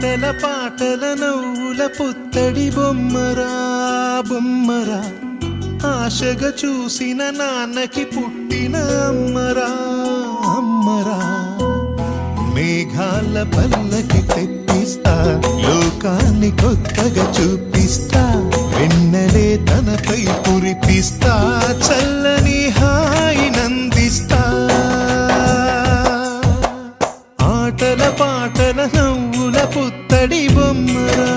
ఆటల పాటల నవ్వుల పుత్తడి బొమ్మరా బొమ్మరా, ఆశగా చూసిన నాన్నకి పుట్టిన అమ్మరా అమ్మరా. మేఘాల పల్లకి తెప్పిస్తా, లోకాన్ని కొత్తగా చూపిస్తా, వెన్నెలే తనపై కురిపిస్తా, చల్లని హాయి నందిస్తా. ఆటల పాటల నవ్వుల పుత్తడి బొమ్మరా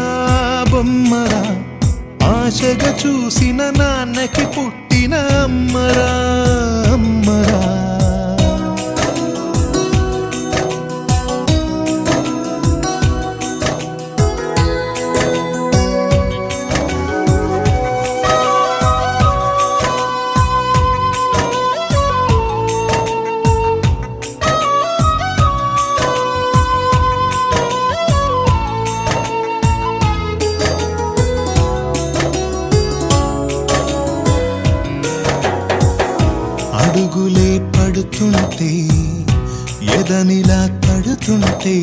బొమ్మరా, ఆశగా చూసిన నాన్నకి పుట్టిన అమ్మరా అమ్మరా. అడుగులే పడుతుంటే ఎదనిలా తడుతుంటే,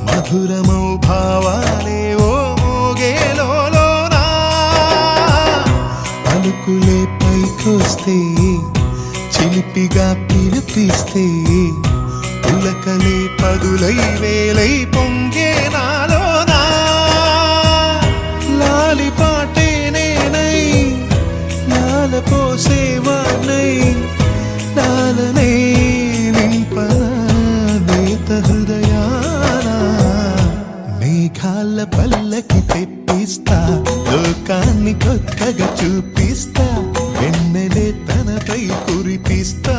మధురమౌ భావాలే ఓ మోగేలోనా. పలుకులే పైకొస్తే చిలిపిగా పిలిపిస్తే, పులకలే పదులై వేలై పొంగే నాలోనా. లాలి పాటే నేనై లాల పోసేవాణ్ణై, లాలనే నింపనా నేత హృదయాన. మేఘాల పల్లకి తెప్పిస్తా, లోకాన్ని కొత్తగా చూపిస్తా, వెన్నెలే తనపై కురిపిస్తా.